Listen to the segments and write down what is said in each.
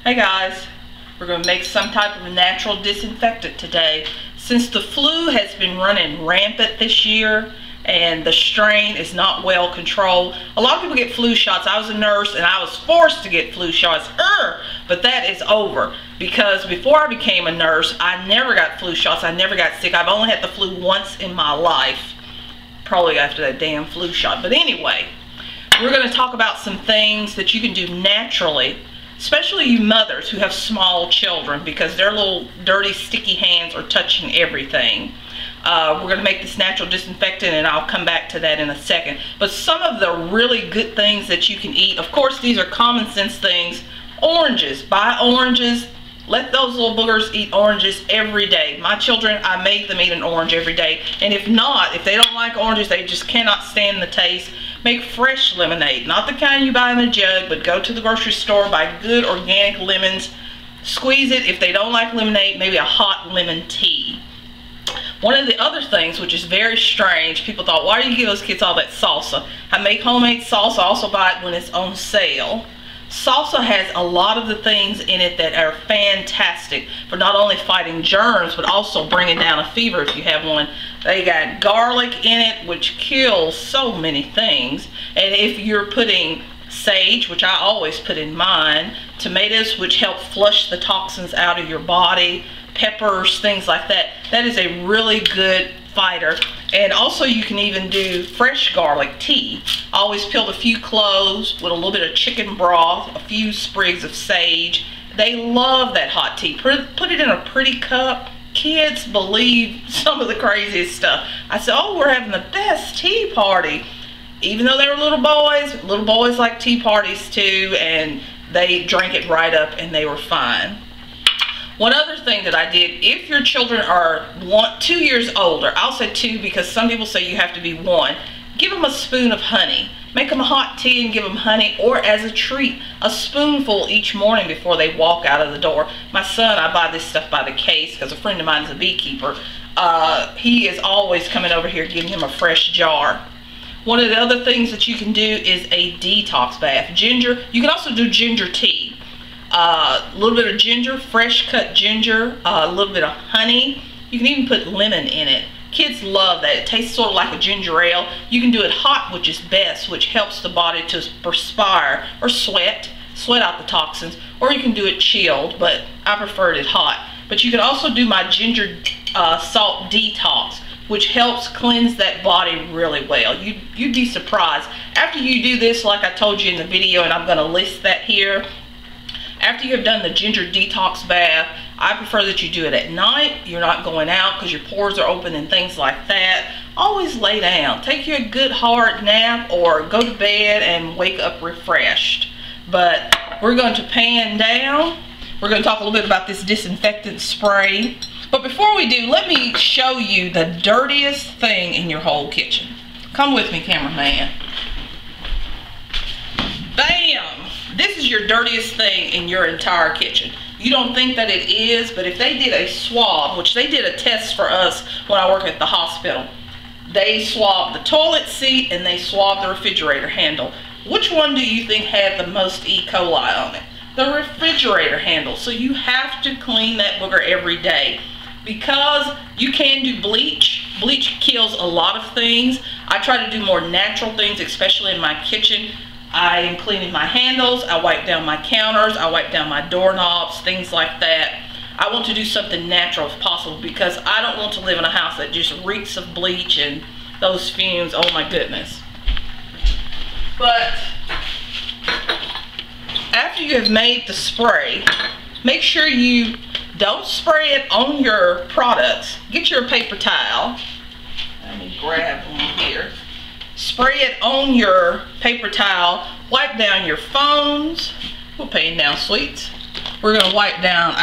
Hey guys, we're going to make some type of a natural disinfectant today. Since the flu has been running rampant this year and the strain is not well controlled, a lot of people get flu shots. I was a nurse and I was forced to get flu shots, but that is over because before I became a nurse, I never got flu shots. I never got sick. I've only had the flu once in my life, probably after that damn flu shot. But anyway, we're going to talk about some things that you can do naturally, especially you mothers who have small children, because their little dirty sticky hands are touching everything. We're going to make this natural disinfectant and I'll come back to that in a second. But some of the really good things that you can eat, of course these are common sense things. Oranges, buy oranges, let those little boogers eat oranges every day. My children, I make them eat an orange every day, and if not, if they don't like oranges, they just cannot stand the taste, make fresh lemonade, not the kind you buy in a jug, but go to the grocery store, buy good organic lemons, squeeze it. If they don't like lemonade, maybe a hot lemon tea. One of the other things, which is very strange, people thought, why do you give those kids all that salsa? I make homemade salsa, I also buy it when it's on sale. Salsa has a lot of the things in it that are fantastic for not only fighting germs, but also bringing down a fever if you have one. They got garlic in it, which kills so many things. And if you're putting sage, which I always put in mine, tomatoes, which help flush the toxins out of your body, peppers, things like that, that is a really good fighter. And also you can even do fresh garlic tea. I always peel a few cloves with a little bit of chicken broth, a few sprigs of sage. They love that hot tea. Put it in a pretty cup. Kids believe some of the craziest stuff. I said, oh, we're having the best tea party. Even though they were little boys like tea parties too, and they drank it right up and they were fine. One other thing that I did, if your children are 2 years older, I'll say 2 because some people say you have to be 1, give them a spoon of honey. Make them a hot tea and give them honey, or as a treat, a spoonful each morning before they walk out of the door. My son, I buy this stuff by the case because a friend of mine is a beekeeper. He is always coming over here giving him a fresh jar. One of the other things that you can do is a detox bath. Ginger, you can also do ginger tea. A little bit of ginger, fresh cut ginger, a little bit of honey. You can even put lemon in it. Kids love that. It tastes sort of like a ginger ale. You can do it hot, which is best, which helps the body to perspire or sweat out the toxins, or you can do it chilled, but I preferred it hot. But you can also do my ginger salt detox, which helps cleanse that body really well. You'd be surprised. After you do this, like I told you in the video, and I'm going to list that here, after you have done the ginger detox bath, I prefer that you do it at night. You're not going out because your pores are open and things like that. Always lay down. Take you a good hard nap or go to bed and wake up refreshed. But we're going to pan down. We're going to talk a little bit about this disinfectant spray. But before we do, let me show you the dirtiest thing in your whole kitchen. Come with me, cameraman. Bam! This is your dirtiest thing in your entire kitchen. You don't think that it is, but if they did a swab, which they did a test for us when I worked at the hospital, they swabbed the toilet seat and they swabbed the refrigerator handle. Which one do you think had the most E. coli on it? The refrigerator handle. So you have to clean that booger every day. Because you can do bleach. Bleach kills a lot of things. I try to do more natural things, especially in my kitchen. I am cleaning my handles, I wipe down my counters, I wipe down my doorknobs, things like that. I want to do something natural if possible because I don't want to live in a house that just reeks of bleach and those fumes. Oh my goodness. But after you have made the spray, make sure you don't spray it on your products. Get your paper towel. Let me grab one here. Spray it on your paper towel. Wipe down your phones. We're paying down sweets. We're going to wipe down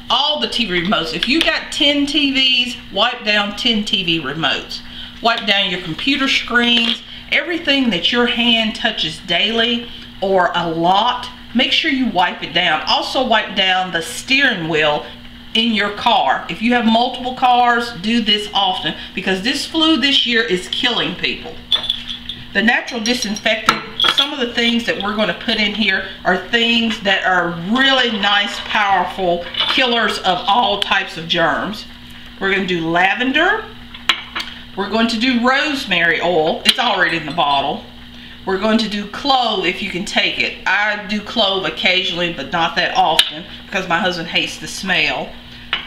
all the TV remotes. If you got 10 TVs, wipe down 10 TV remotes. Wipe down your computer screens. Everything that your hand touches daily or a lot, make sure you wipe it down. Also wipe down the steering wheel in your car. If you have multiple cars, do this often because this flu this year is killing people. The natural disinfectant, some of the things that we're going to put in here are things that are really nice, powerful killers of all types of germs. We're going to do lavender. We're going to do rosemary oil. It's already in the bottle. We're going to do clove if you can take it. I do clove occasionally, but not that often because my husband hates the smell.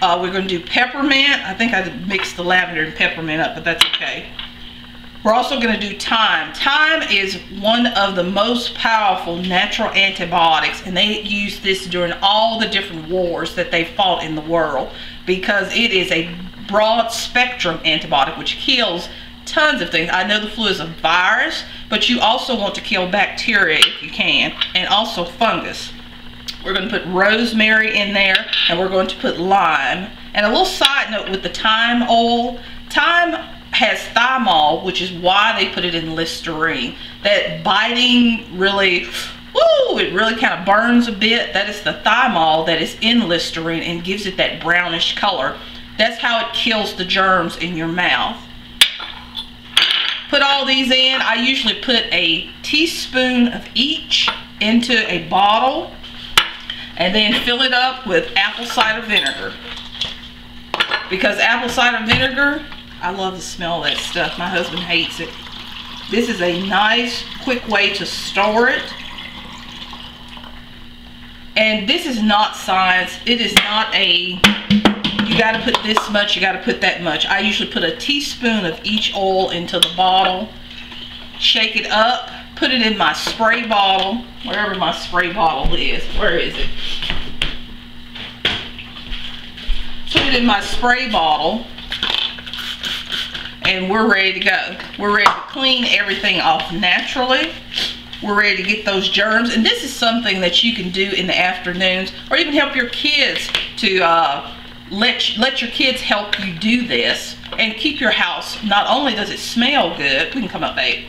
We're going to do peppermint. I think I mixed the lavender and peppermint up, but that's okay. We're also going to do thyme. Thyme is one of the most powerful natural antibiotics, and they use this during all the different wars that they fought in the world because it is a broad spectrum antibiotic which kills tons of things. I know the flu is a virus, but you also want to kill bacteria if you can, and also fungus. We're going to put rosemary in there, and we're going to put lime. And a little side note with the thyme oil, thyme has thymol, which is why they put it in Listerine. That biting really, woo, it really kind of burns a bit. That is the thymol that is in Listerine and gives it that brownish color. That's how it kills the germs in your mouth. Put all these in. I usually put a teaspoon of each into a bottle and then fill it up with apple cider vinegar. Because apple cider vinegar, I love the smell of that stuff. My husband hates it. This is a nice, quick way to store it. And this is not science. It is not a, you got to put this much, you got to put that much. I usually put a teaspoon of each oil into the bottle, shake it up, put it in my spray bottle, wherever my spray bottle is. Where is it? Put it in my spray bottle, and we're ready to go. We're ready to clean everything off naturally. We're ready to get those germs, and this is something that you can do in the afternoons, or even help your kids to let your kids help you do this and keep your house. Not only does it smell good, we can come up, babe.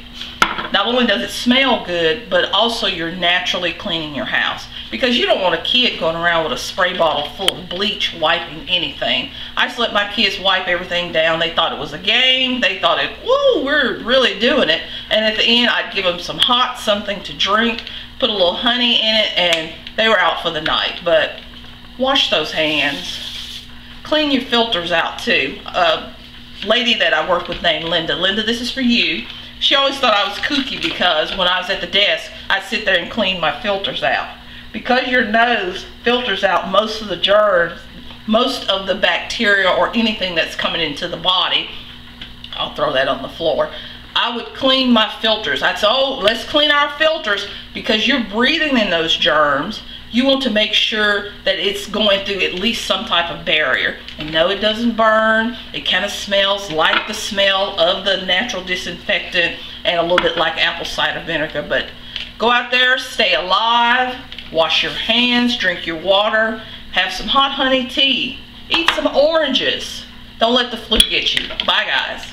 Not only does it smell good, but also you're naturally cleaning your house. Because you don't want a kid going around with a spray bottle full of bleach wiping anything. I just let my kids wipe everything down. They thought it was a game. They thought it, woo, we're really doing it. And at the end, I'd give them some hot something to drink, put a little honey in it, and they were out for the night. But wash those hands. Clean your filters out too. A lady that I work with named Linda. Linda, this is for you. She always thought I was kooky because when I was at the desk, I'd sit there and clean my filters out. Because your nose filters out most of the germs, most of the bacteria or anything that's coming into the body, I'll throw that on the floor. I would clean my filters. I'd say, oh, let's clean our filters because you're breathing in those germs. You want to make sure that it's going through at least some type of barrier. And no, it doesn't burn. It kind of smells like the smell of the natural disinfectant and a little bit like apple cider vinegar. But go out there, stay alive, wash your hands, drink your water, have some hot honey tea, eat some oranges. Don't let the flu get you. Bye, guys.